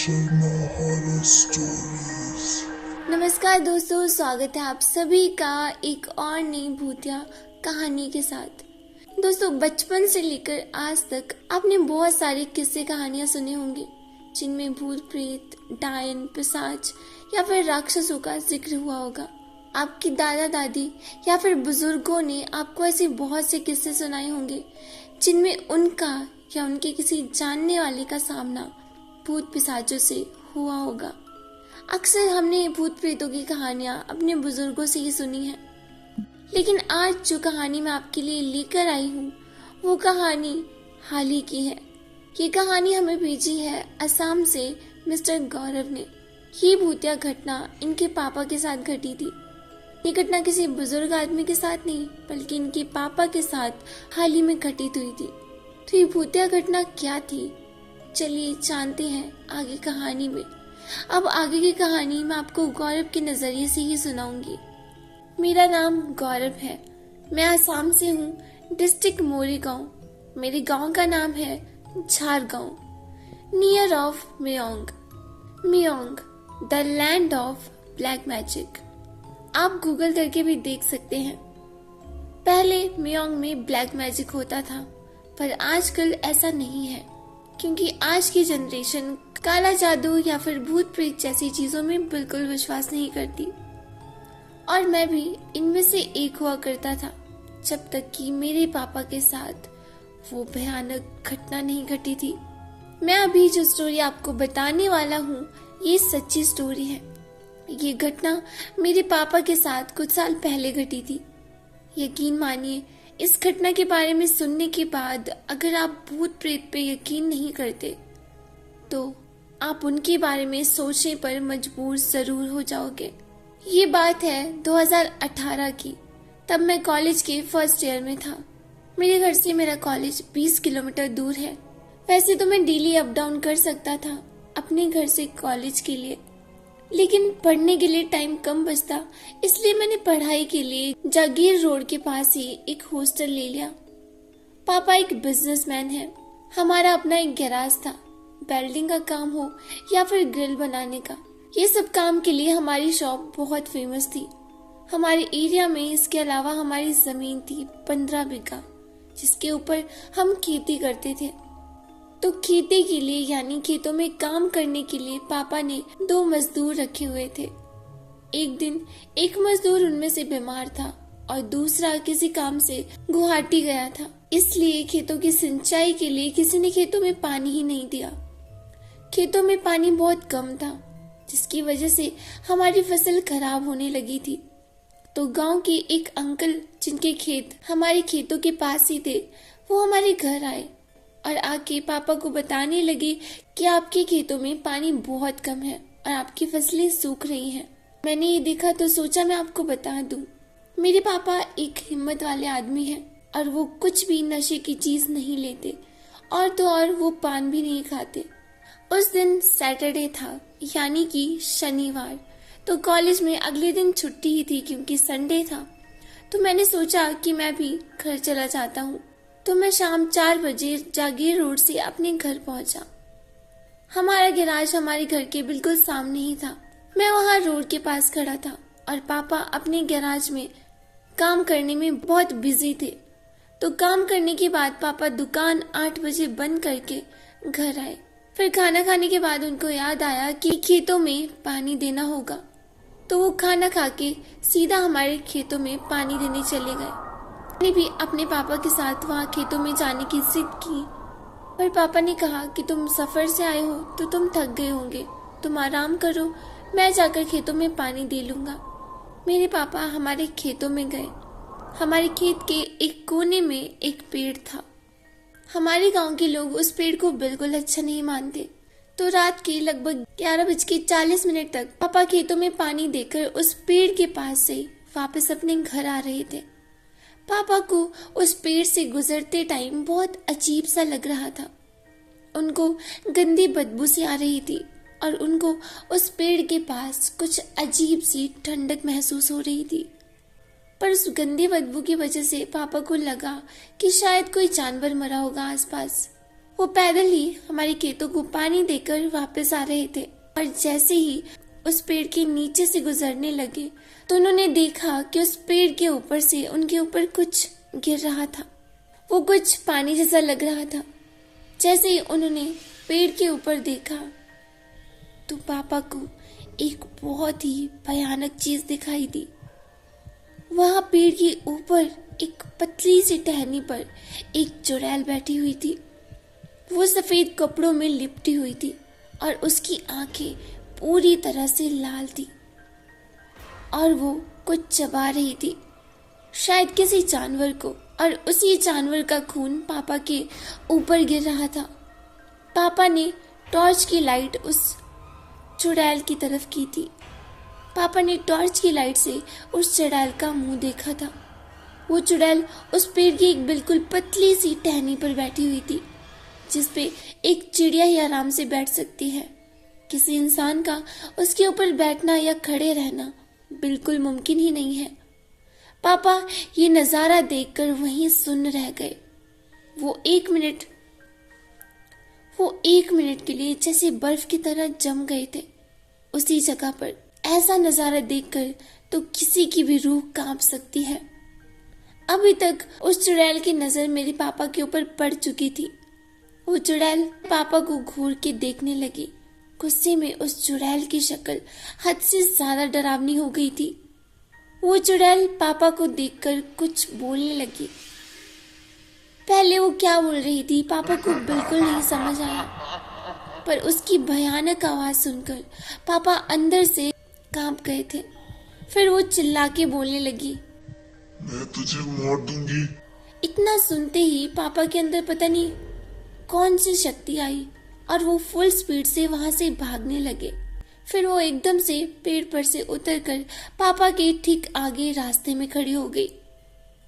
Sharma horror stories. नमस्कार दोस्तों, स्वागत है आप सभी का एक और नई भूतिया कहानी के साथ। दोस्तों, बचपन से लेकर आज तक आपने बहुत सारी किस्से कहानियां सुनी होंगी जिनमें भूत प्रेत, डायन, पिशाच या फिर राक्षसों का जिक्र हुआ होगा। आपकी दादा दादी या फिर बुजुर्गों ने आपको ऐसे बहुत से किस्से सुनाए होंगे जिनमें उनका या उनके किसी जानने वाले का सामना भूत पिशाचों से हुआ होगा। अक्सर हमने भूत प्रेतों की कहानियां अपने बुजुर्गों से ही सुनी है, लेकिन आज जो कहानी मैं आपके लिए लेकर आई हूँ वो कहानी हाल ही की है। ये कहानी हमें भेजी है असम से मिस्टर गौरव ने। ये भूतिया घटना इनके पापा के साथ घटी थी। ये घटना किसी बुजुर्ग आदमी के साथ नहीं बल्कि इनके पापा के साथ हाल ही में घटित हुई थी। तो ये भूतिया घटना क्या थी, चलिए जानते हैं आगे कहानी में। अब आगे की कहानी मैं आपको गौरव के नजरिए से ही सुनाऊंगी। मेरा नाम गौरव है, मैं आसाम से हूँ, डिस्ट्रिक्ट मोरीगांव। मेरे गांव का नाम है Jhargaon, near of Mayong. Mayong, the land of black magic. आप गूगल करके भी देख सकते हैं। पहले मियोंग में ब्लैक मैजिक होता था, पर आजकल ऐसा नहीं है क्योंकि आज की जनरेशन काला जादू या फिर भूत प्रेत जैसी चीजों में बिल्कुल विश्वास नहीं करती। और मैं भी इनमें से एक हुआ करता था, जब तक कि मेरे पापा के साथ वो भयानक घटना नहीं घटी थी। मैं अभी जो स्टोरी आपको बताने वाला हूँ ये सच्ची स्टोरी है। ये घटना मेरे पापा के साथ कुछ साल पहले घटी थी। यकीन मानिए, इस घटना के बारे में सुनने के बाद अगर आप भूत प्रेत पे यकीन नहीं करते तो आप उनके बारे में सोचने पर मजबूर जरूर हो जाओगे। ये बात है 2018 की। तब मैं कॉलेज के फर्स्ट ईयर में था। मेरे घर से मेरा कॉलेज 20 किलोमीटर दूर है। वैसे तो मैं डेली अप डाउन कर सकता था अपने घर से कॉलेज के लिए, लेकिन पढ़ने के लिए टाइम कम बचता, इसलिए मैंने पढ़ाई के लिए जागीर रोड के पास ही एक हॉस्टल ले लिया। पापा एक बिजनेसमैन है। हमारा अपना एक गैराज था, वेल्डिंग का काम हो या फिर ग्रिल बनाने का, ये सब काम के लिए हमारी शॉप बहुत फेमस थी। हमारे एरिया में इसके अलावा हमारी जमीन थी 15 बीघा, जिसके ऊपर हम खेती करते थे। तो खेती के लिए यानी खेतों में काम करने के लिए पापा ने 2 मजदूर रखे हुए थे। एक दिन एक मजदूर उनमें से बीमार था और दूसरा किसी काम से गुवाहाटी गया था, इसलिए खेतों की सिंचाई के लिए किसी ने खेतों में पानी ही नहीं दिया। खेतों में पानी बहुत कम था, जिसकी वजह से हमारी फसल खराब होने लगी थी। तो गांव के एक अंकल जिनके खेत हमारे खेतों के पास ही थे, वो हमारे घर आए और आके पापा को बताने लगे कि आपके खेतों में पानी बहुत कम है और आपकी फसलें सूख रही हैं। मैंने ये देखा तो सोचा मैं आपको बता दूं। मेरे पापा एक हिम्मत वाले आदमी हैं और वो कुछ भी नशे की चीज नहीं लेते, और तो और वो पान भी नहीं खाते। उस दिन सैटरडे था, यानी कि शनिवार। तो कॉलेज में अगले दिन छुट्टी ही थी क्योंकि संडे था। तो मैंने सोचा कि मैं भी घर चला जाता हूँ। तो मैं शाम 4 बजे जागीर रोड से अपने घर पहुंचा। हमारा गैराज हमारे घर के बिल्कुल सामने ही था। मैं वहां रोड के पास खड़ा था और पापा अपने गैराज में काम करने में बहुत बिजी थे। तो काम करने के बाद पापा दुकान 8 बजे बंद करके घर आए। फिर खाना खाने के बाद उनको याद आया कि खेतों में पानी देना होगा, तो वो खाना खा के सीधा हमारे खेतों में पानी देने चले गए। मैंने भी अपने पापा के साथ वहाँ खेतों में जाने की जिद की, पर पापा ने कहा कि तुम सफर से आए हो तो तुम थक गए होंगे, तुम आराम करो, मैं जाकर खेतों में पानी दे लूंगा। मेरे पापा हमारे खेतों में गए। हमारे खेत के एक कोने में एक पेड़ था। हमारे गांव के लोग उस पेड़ को बिल्कुल अच्छा नहीं मानते। तो रात के लगभग 11:40 तक पापा खेतों में पानी देकर उस पेड़ के पास से वापस अपने घर आ रहे थे। पापा को उस पेड़ से गुजरते टाइम बहुत अजीब सा लग रहा था। उनको गंदी बदबू सी आ रही थी और उनको उस पेड़ के पास कुछ अजीब सी ठंडक महसूस हो रही थी। पर उस गंदी बदबू की वजह से पापा को लगा कि शायद कोई जानवर मरा होगा आसपास। वो पैदल ही हमारे खेतों को पानी देकर वापस आ रहे थे और जैसे ही उस पेड़ के नीचे से गुजरने लगे तो उन्होंने देखा कि उस पेड़ के ऊपर से उनके ऊपर कुछ गिर रहा था। वो कुछ पानी जैसा लग रहा था। जैसे ही उन्होंने पेड़ के ऊपर देखा तो पापा को एक बहुत ही भयानक चीज दिखाई दी। वहां पेड़ के ऊपर एक पतली सी टहनी पर एक चुड़ैल बैठी हुई थी। वो सफेद कपड़ों में लिपटी हुई थी और उसकी आंखें पूरी तरह से लाल थी और वो कुछ चबा रही थी, शायद किसी जानवर को, और उसी जानवर का खून पापा के ऊपर गिर रहा था। पापा ने टॉर्च की लाइट उस चुड़ैल की तरफ की थी। पापा ने टॉर्च की लाइट से उस चुड़ैल का मुंह देखा था। वो चुड़ैल उस पेड़ की एक बिल्कुल पतली सी टहनी पर बैठी हुई थी, जिसपे एक चिड़िया ही आराम से बैठ सकती है। किसी इंसान का उसके ऊपर बैठना या खड़े रहना बिल्कुल मुमकिन ही नहीं है। पापा ये नजारा देखकर वहीं सुन्न रह गए। वो एक मिनट के लिए जैसे बर्फ की तरह जम गए थे उसी जगह पर। ऐसा नजारा देखकर तो किसी की भी रूह कांप सकती है। अभी तक उस चुड़ैल की नजर मेरे पापा के ऊपर पड़ चुकी थी। वो चुड़ैल पापा को घूर के देखने लगी। गुस्से में उस चुड़ैल की शक्ल हद से ज्यादा डरावनी हो गई थी। वो चुड़ैल पापा को देखकर कुछ बोलने लगी। पहले वो क्या बोल रही थी पापा को बिल्कुल नहीं समझ आया, पर उसकी भयानक आवाज सुनकर पापा अंदर से कांप गए थे। फिर वो चिल्ला के बोलने लगी, मैं तुझे मार दूंगी। इतना सुनते ही पापा के अंदर पता नहीं कौन सी शक्ति आई और वो फुल स्पीड से वहां से भागने लगे। फिर वो एकदम से पेड़ पर से उतरकर पापा के ठीक आगे रास्ते में खड़ी हो गई।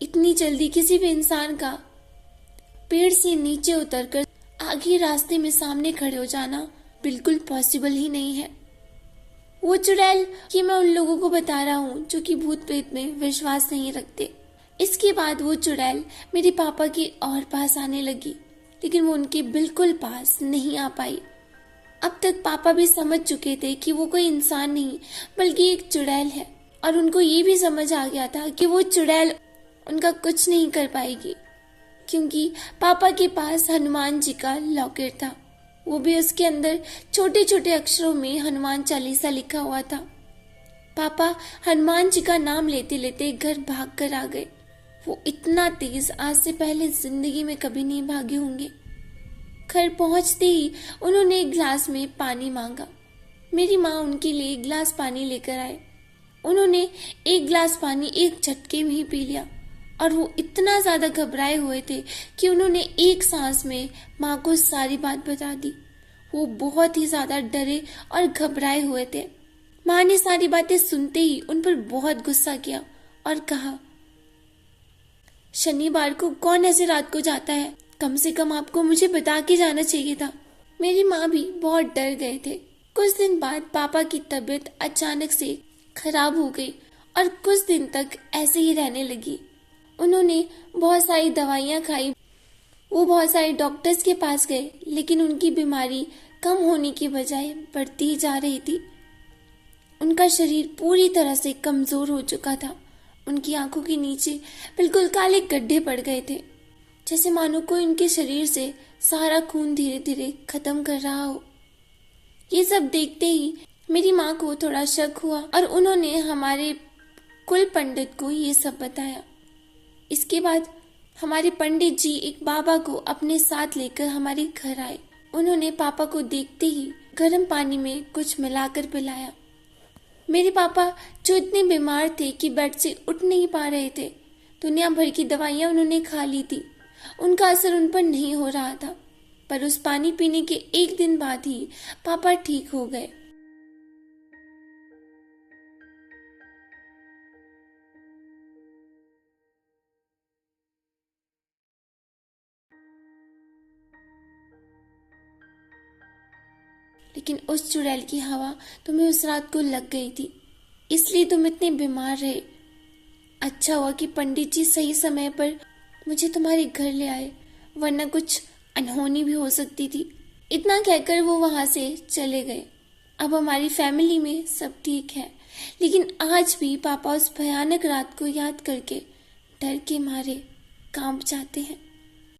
इतनी जल्दी किसी भी इंसान का पेड़ से नीचे उतरकर आगे रास्ते में सामने खड़े हो जाना बिल्कुल पॉसिबल ही नहीं है। वो चुड़ैल, ये मैं उन लोगों को बता रहा हूँ जो कि भूत प्रेत में विश्वास नहीं रखते। इसके बाद वो चुड़ैल मेरे पापा के और पास आने लगी, लेकिन वो उनके बिल्कुल पास नहीं आ पाई। अब तक पापा भी समझ चुके थे कि वो कोई इंसान नहीं बल्कि एक चुड़ैल है, और उनको ये भी समझ आ गया था कि वो चुड़ैल उनका कुछ नहीं कर पाएगी, क्योंकि पापा के पास हनुमान जी का लॉकेट था। वो भी उसके अंदर छोटे छोटे अक्षरों में हनुमान चालीसा लिखा हुआ था। पापा हनुमान जी का नाम लेते लेते घर भाग कर आ गए। वो इतना तेज आज से पहले जिंदगी में कभी नहीं भागे होंगे। घर पहुंचते ही उन्होंने एक गिलास में पानी मांगा। मेरी माँ उनके लिए एक गिलास पानी लेकर आए। उन्होंने एक गिलास पानी एक झटके में ही पी लिया, और वो इतना ज्यादा घबराए हुए थे कि उन्होंने एक सांस में माँ को सारी बात बता दी। वो बहुत ही ज्यादा डरे और घबराए हुए थे। माँ ने सारी बातें सुनते ही उन पर बहुत गुस्सा किया और कहा, शनिवार को कौन ऐसे रात को जाता है? कम से कम आपको मुझे बता के जाना चाहिए था। मेरी माँ भी बहुत डर गए थे। कुछ दिन बाद पापा की तबीयत अचानक से खराब हो गई और कुछ दिन तक ऐसे ही रहने लगी। उन्होंने बहुत सारी दवाइयाँ खाई, वो बहुत सारे डॉक्टर्स के पास गए, लेकिन उनकी बीमारी कम होने की बजाय बढ़ती ही जा रही थी। उनका शरीर पूरी तरह से कमजोर हो चुका था। उनकी आंखों के नीचे बिल्कुल काले गड्ढे पड़ गए थे, जैसे मानो कोई उनके शरीर से सारा खून धीरे धीरे खत्म कर रहा हो। ये सब देखते ही मेरी माँ को थोड़ा शक हुआ और उन्होंने हमारे कुल पंडित को ये सब बताया। इसके बाद हमारे पंडित जी एक बाबा को अपने साथ लेकर हमारे घर आए। उन्होंने पापा को देखते ही गर्म पानी में कुछ मिलाकर पिलाया। मेरे पापा जो इतने बीमार थे कि बेड से उठ नहीं पा रहे थे, दुनिया भर की दवाइयां उन्होंने खा ली थी, उनका असर उन पर नहीं हो रहा था। पर उस पानी पीने के एक दिन बाद ही पापा ठीक हो गए। लेकिन उस चुड़ैल की हवा तुम्हें उस रात को लग गई थी, इसलिए तुम इतने बीमार रहे। अच्छा हुआ कि पंडित जी सही समय पर मुझे तुम्हारे घर ले आए, वरना कुछ अनहोनी भी हो सकती थी। इतना कहकर वो वहां से चले गए। अब हमारी फैमिली में सब ठीक है, लेकिन आज भी पापा उस भयानक रात को याद करके डर के मारे कांप जाते हैं।